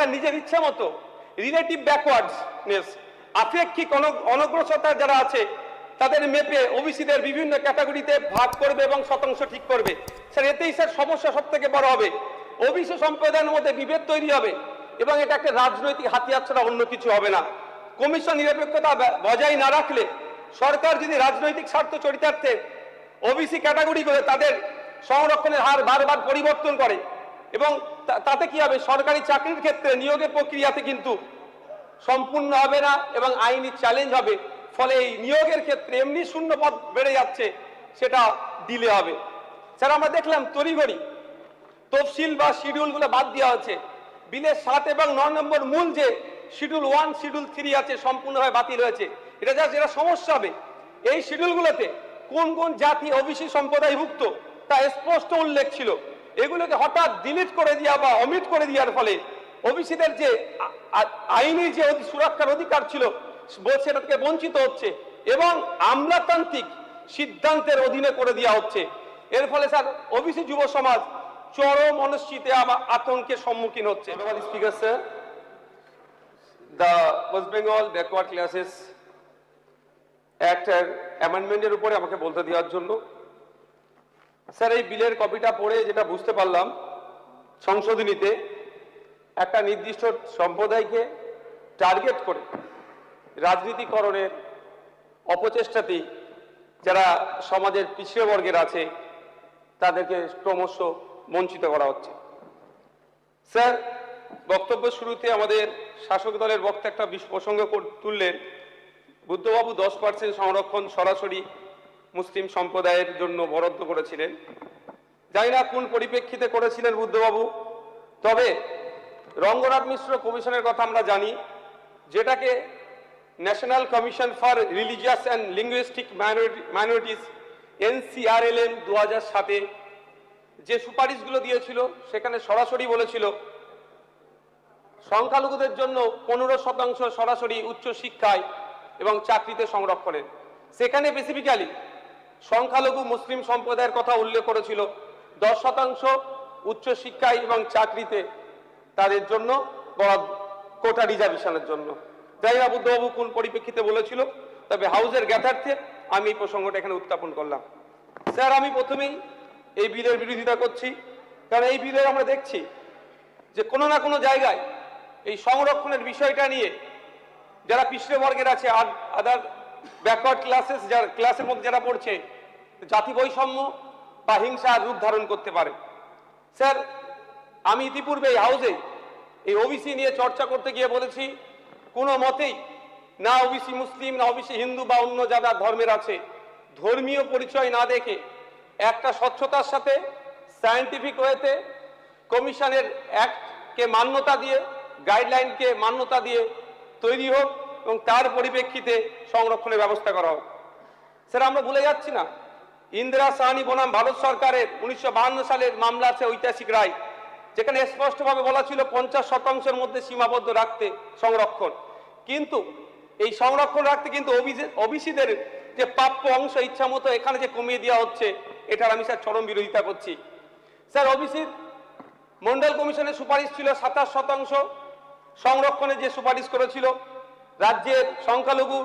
সরকার নিজের ইচ্ছা মতো রিলেটিভ ব্যাকওয়ার্ডনেস, আপেক্ষিক অনগ্রসরতা যারা আছে তাদের মেপে ওবিসিদের বিভিন্ন ক্যাটাগরিতে ভাগ করবে এবং শতাংশ ঠিক করবে। স্যার এতেই স্যার সমস্যা সব থেকে বড় হবে, ওবিসি সম্প্রদায়ের মধ্যে বিভেদ তৈরি হবে এবং এটা একটা রাজনৈতিক হাতিয়ার ছাড়া অন্য কিছু হবে না। কমিশন নিরপেক্ষতা বজায় না রাখলে সরকার যদি রাজনৈতিক স্বার্থ চরিতার্থে ওবিসি ক্যাটাগরি করে তাদের সংরক্ষণের হার বারবার পরিবর্তন করে এবং তাতে কি হবে, সরকারি চাকরির ক্ষেত্রে নিয়োগের প্রক্রিয়াতে কিন্তু সম্পূর্ণ হবে না এবং আইনি চ্যালেঞ্জ হবে। ফলে এই নিয়োগের ক্ষেত্রে এমনি শূন্য পদ বেড়ে যাচ্ছে, সেটা দিলে হবে। স্যার আমরা দেখলাম তড়িঘড়ি তফসিল বা শিডিউলগুলো বাদ দেওয়া হচ্ছে। বিলের 7 এবং 9 নম্বর মূল যে শিডিউল 1 শিডিউল 3 আছে সম্পূর্ণভাবে বাতিল হয়েছে। এটা সমস্যা হবে। এই শিডিউলগুলোতে কোন কোন জাতি ওবিসি সম্প্রদায়ভুক্ত তা স্পষ্ট উল্লেখ ছিল, এগুলোকে হঠাৎ ডিলিট করে দেওয়া বা অমিট করে দেওয়ার ফলে ওবিসিদের যে আইনি যে সুরক্ষার অধিকার ছিল সেটাকে বঞ্চিত হচ্ছে এবং আমলাতান্ত্রিক সিদ্ধান্তের অধীনে করে দেওয়া হচ্ছে। এর ফলে স্যার ওবিসি যুব সমাজ চরম অনিশ্চিতে আতঙ্কের সম্মুখীন হচ্ছে। Speaker sir, the West Bengal backward classes অ্যাক্টের অ্যামেন্ডমেন্টের উপরে আমাকে বলতে দেওয়ার জন্য। স্যার এই বিলের কপিটা পড়ে যেটা বুঝতে পারলাম, সংশোধনীতে একটা নির্দিষ্ট সম্প্রদায়কে টার্গেট করে রাজনীতিকরণের অপচেষ্টাতেই যারা সমাজের পিছিয়ে বর্গের আছে তাদেরকে ক্রমশ বঞ্চিত করা হচ্ছে। স্যার বক্তব্য শুরুতে আমাদের শাসক দলের বক্তা একটা প্রসঙ্গ তুললেন, বুদ্ধবাবু 10% সংরক্ষণ সরাসরি মুসলিম সম্প্রদায়ের জন্য বরাদ্দ করেছিলেন। জানি না কোন পরিপ্রেক্ষিতে করেছিলেন বুদ্ধবাবু, তবে রঙ্গনাথ মিশ্র কমিশনের কথা আমরা জানি, যেটাকে national commission for religious and linguistic minorities NCRLM 2007-এ যে সুপারিশগুলো দিয়েছিল সেখানে সরাসরি বলেছিল সংখ্যালঘুদের জন্য 15% সরাসরি উচ্চ শিক্ষায় এবং চাকরিতে সংরক্ষণের। সেখানে স্পেসিফিক্যালি সংখ্যালঘু মুসলিম সম্প্রদায়ের কথা উল্লেখ করেছিল 10% উচ্চ শিক্ষায় এবং চাকরিতে তাদের জন্য বরাদ্দ, কোটা রিজার্ভেশনের জন্য। জানি না বুদ্ধবাবু কোন পরিপ্রেক্ষিতে বলেছিল, তবে হাউসের জ্ঞাতার্থে আমি এই প্রসঙ্গটা এখানে উত্থাপন করলাম। স্যার আমি প্রথমেই এই বিলের বিরোধিতা করছি, কারণ এই বিলের আমরা দেখছি যে কোনো না কোনো জায়গায় এই সংরক্ষণের বিষয়টা নিয়ে যারা পিছিয়ে বর্গের আছে, আদার ব্যাকওয়ার্ড ক্লাসেস যারা ক্লাসের মধ্যে যারা পড়ছে, জাতি বৈষম্য বা হিংসার রূপ ধারণ করতে পারে। স্যার আমি ইতিপূর্বে এই হাউসে এই ওবিসি নিয়ে চর্চা করতে গিয়ে বলেছি, কোনো মতেই না ওবিসি মুসলিম না ওবিসি হিন্দু বা অন্য যারা ধর্মের আছে ধর্মীয় পরিচয় না দেখে একটা স্বচ্ছতার সাথে সায়েন্টিফিক ওয়েতে কমিশনের অ্যাক্টকে মান্যতা দিয়ে, গাইডলাইনকে মান্যতা দিয়ে তৈরি হোক এবং তার পরিপ্রেক্ষিতে সংরক্ষণের ব্যবস্থা করা হোক। স্যার আমরা ভুলে যাচ্ছি না, ইন্দিরা সাহানি বনাম ভারত সরকারের 1952 সালের মামলা আছে, ঐতিহাসিক রায়, যেখানে স্পষ্টভাবে বলা ছিল 50% মধ্যে সীমাবদ্ধ রাখতে সংরক্ষণ। কিন্তু এই সংরক্ষণ রাখতে কিন্তু ওবিসিদের যে প্রাপ্য অংশ ইচ্ছা মতো এখানে যে কমিয়ে দেওয়া হচ্ছে, এটার আমি স্যার চরম বিরোধিতা করছি। স্যার ওবিসির মন্ডল কমিশনের সুপারিশ ছিল 27% সংরক্ষণে, যে সুপারিশ করেছিল রাজ্যের সংখ্যালঘু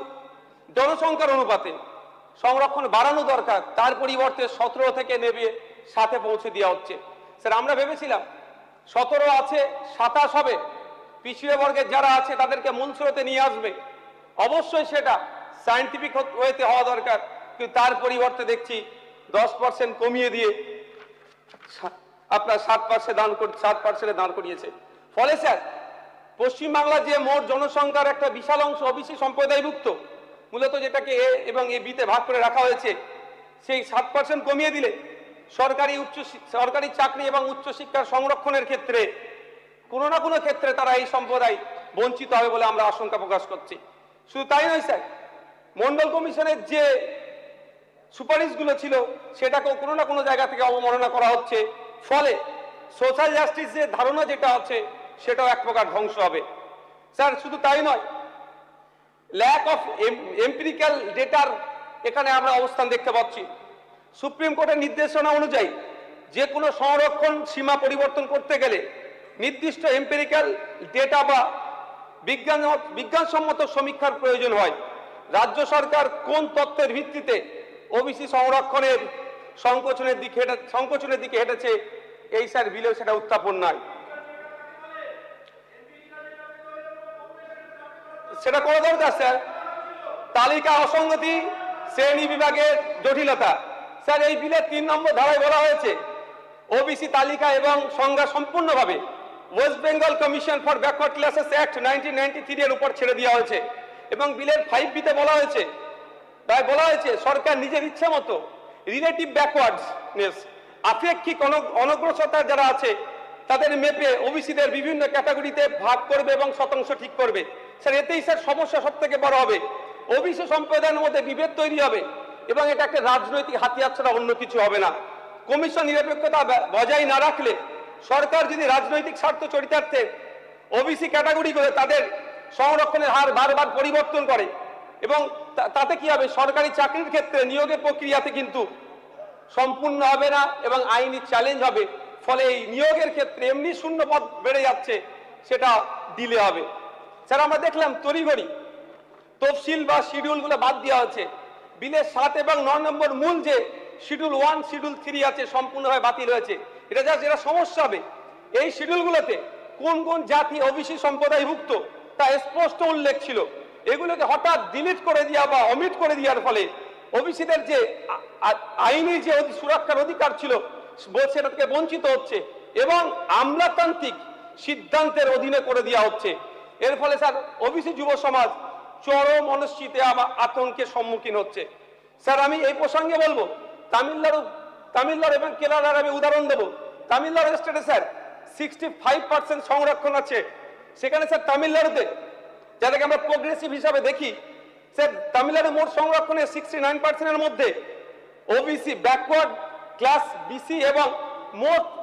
জনসংখ্যার অনুপাতে সংরক্ষণ বাড়ানো দরকার, তার পরিবর্তে 17 থেকে নেমে 7-এ পৌঁছে দেওয়া হচ্ছে। স্যার আমরা ভেবেছিলাম 17 আছে 27 হবে, পিছিয়ে বর্গের যারা আছে তাদেরকে মূল স্রোতে নিয়ে আসবে, অবশ্যই সেটা সায়েন্টিফিক ওয়েতে হওয়া দরকার, কিন্তু তার পরিবর্তে দেখছি 10% কমিয়ে দিয়ে আপনার 7% দান করিয়েছে। ফলে স্যার পশ্চিমবাংলা যে মোট জনসংখ্যার একটা বিশাল অংশ ওবিসি সম্প্রদায়ভুক্ত, মূলত যেটাকে এ এবং এ বিতে ভাগ করে রাখা হয়েছে, সেই 7% কমিয়ে দিলে সরকারি চাকরি এবং উচ্চশিক্ষার সংরক্ষণের ক্ষেত্রে কোনো না কোনো ক্ষেত্রে তারা এই সম্প্রদায় বঞ্চিত হবে বলে আমরা আশঙ্কা প্রকাশ করছি। শুধু তাই নয় স্যার, মন্ডল কমিশনের যে সুপারিশগুলো ছিল সেটাকেও কোনো না কোনো জায়গা থেকে অবমাননা করা হচ্ছে। ফলে সোশ্যাল জাস্টিসের ধারণা যেটা আছে সেটাও এক প্রকার ধ্বংস হবে। স্যার শুধু তাই নয়, ল্যাক অফ এম্পিরিক্যাল ডেটার এখানে আমরা অবস্থান দেখতে পাচ্ছি। সুপ্রিম কোর্টের নির্দেশনা অনুযায়ী যে কোনো সংরক্ষণ সীমা পরিবর্তন করতে গেলে নির্দিষ্ট এম্পিরিক্যাল ডেটা বা বিজ্ঞানসম্মত সমীক্ষার প্রয়োজন হয়। রাজ্য সরকার কোন তথ্যের ভিত্তিতে ওবিসি সংরক্ষণের সংকোচনের দিকে হেঁটেছে, এই স্যার বিলেও সেটা উত্থাপন নয়। সেটা কোনো দরকার স্যার? তালিকা অসঙ্গতি, শ্রেণী বিভাগের জটিলতা। স্যার এই বিলের 3 নম্বর ধারায় বলা হয়েছে ওবিসি তালিকা এবং সংজ্ঞা সম্পূর্ণভাবে West Bengal commission for backward classes act 1993 এর উপর ছেড়ে দেওয়া হয়েছে। এবং বিলের 5B-তে বলা হয়েছে সরকার নিজের ইচ্ছা মতো রিলেটিভ ব্যাকওয়ার্ডনেস, আপেক্ষিক অনগ্রসরতা যারা আছে তাদের মেপে ওবিসিদের বিভিন্ন ক্যাটাগরিতে ভাগ করবে এবং শতাংশ ঠিক করবে। স্যার এতেই স্যার সমস্যা সব থেকে বড় হবে, ওবিসি সম্প্রদায়ের মধ্যে বিভেদ তৈরি হবে এবং এটা একটা রাজনৈতিক হাতিয়ার ছাড়া অন্য কিছু হবে না। কমিশন নিরপেক্ষতা বজায় না রাখলে সরকার যদি রাজনৈতিক স্বার্থ চরিতার্থে ওবিসি ক্যাটাগরি করে তাদের সংরক্ষণের হার বারবার পরিবর্তন করে এবং তাতে কি হবে, সরকারি চাকরির ক্ষেত্রে নিয়োগের প্রক্রিয়াতে কিন্তু সম্পূর্ণ হবে না এবং আইনি চ্যালেঞ্জ হবে। ফলে এই নিয়োগের ক্ষেত্রে এমনি শূন্য পদ বেড়ে যাচ্ছে, সেটা ডিলে হবে। স্যার আমরা দেখলাম তড়িঘড়ি তফসিল বা শিডিউলগুলো বাদ দেওয়া হচ্ছে। বিলের 7 এবং 9 নম্বর মূল যে শিডিউল 1, শিডিউল 3 আছে সম্পূর্ণভাবে বাতিল হয়েছে। যেটা সমস্যা হবে, এই শিডিউলগুলোতে কোন কোন জাতি ওবিসি সম্প্রদায়ভুক্ত তা স্পষ্ট উল্লেখ ছিল। এগুলোকে হঠাৎ ডিলিট করে দেওয়া বা অমিট করে দেওয়ার ফলে ওবিসিদের যে আইনি যে সুরক্ষার অধিকার ছিল সেটা থেকে বঞ্চিত হচ্ছে এবং আমলাতান্ত্রিক সিদ্ধান্তের অধীনে করে দেওয়া হচ্ছে। এর ফলে স্যার ওবিসি যুব সমাজ চরম অনিশ্চিতে আতঙ্কের সম্মুখীন হচ্ছে। স্যার আমি এই প্রসঙ্গে বলবো, তামিলনাড়ু এবং কেরালার আমি উদাহরণ দেবো। তামিলনাড়ু স্টেটে স্যার 65% সংরক্ষণ আছে। সেখানে স্যার তামিলনাড়ুতে, যাদেরকে আমরা প্রোগ্রেসিভ হিসাবে দেখি, স্যার তামিলনাড়ু মোট সংরক্ষণের 69%-এর মধ্যে ওবিসি ব্যাকওয়ার্ড ক্লাস বিসি এবং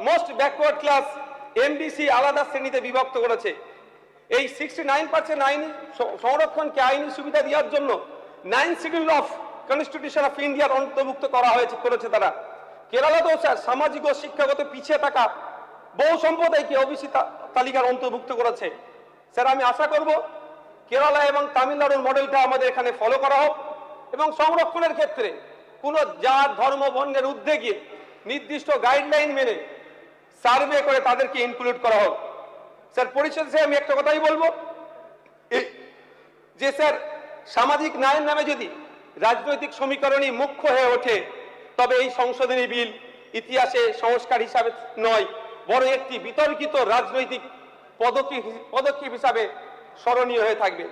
মোস্ট ব্যাকওয়ার্ড ক্লাস এমবিসি আলাদা শ্রেণীতে বিভক্ত করেছে। এই 69% আইনি সংরক্ষণকে আইনি সুবিধা দেওয়ার জন্য 9 শিডিউল অফ কনস্টিটিউশন অফ ইন্ডিয়ার অন্তর্ভুক্ত করেছে তারা। কেরালাতেও স্যার সামাজিক ও শিক্ষাগত পিছিয়ে থাকা বহু সম্প্রদায়কে ওবিসি তালিকার অন্তর্ভুক্ত করেছে। স্যার আমি আশা করব কেরালা এবং তামিলনাড়ুর মডেলটা আমাদের এখানে ফলো করা হোক এবং সংরক্ষণের ক্ষেত্রে কোনো জাত ধর্ম বর্ণের ঊর্ধ্বে গিয়ে নির্দিষ্ট গাইডলাইন মেনে সার্ভে করে তাদেরকে ইনক্লুড করা হোক। স্যার পরিশেষে আমি একটা কথাই বলবো যে স্যার সামাজিক ন্যায়ের নামে যদি রাজনৈতিক সমীকরণই মুখ্য হয়ে ওঠে তবে এই সংশোধনী বিল ইতিহাসে সংস্কার হিসাবে নয়, বরং একটি বিতর্কিত রাজনৈতিক পদক্ষেপ হিসাবে স্মরণীয় হয়ে থাকবে।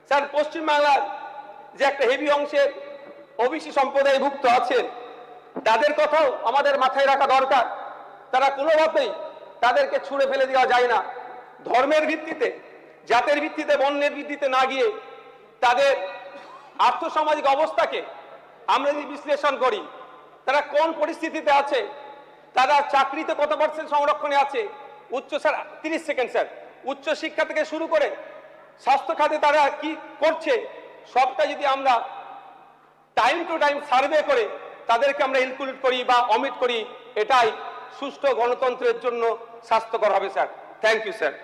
স্যার পশ্চিমবাংলার যে একটা হেভি অংশের ওবিসি সম্প্রদায়ভুক্ত আছেন তাদের কথাও আমাদের মাথায় রাখা দরকার। তারা কোনোভাবেই তাদেরকে ছুঁড়ে ফেলে দেওয়া যায় না। ধর্মের ভিত্তিতে, জাতের ভিত্তিতে, বর্ণের ভিত্তিতে না গিয়ে তাদের আর্থসামাজিক অবস্থাকে আমরা যদি বিশ্লেষণ করি, তারা কোন পরিস্থিতিতে আছে, তারা চাকরিতে কত % সংরক্ষণে আছে, স্যার 30 সেকেন্ড স্যার, উচ্চ শিক্ষা থেকে শুরু করে স্বাস্থ্য খাতে তারা কি করছে, সবটা যদি আমরা টাইম টু টাইম সার্ভে করে তাদেরকে আমরা ইনক্লুড করি বা অমিট করি, এটাই সুষ্ঠু গণতন্ত্রের জন্য স্বাস্থ্যকর হবে স্যার। Thank you sir.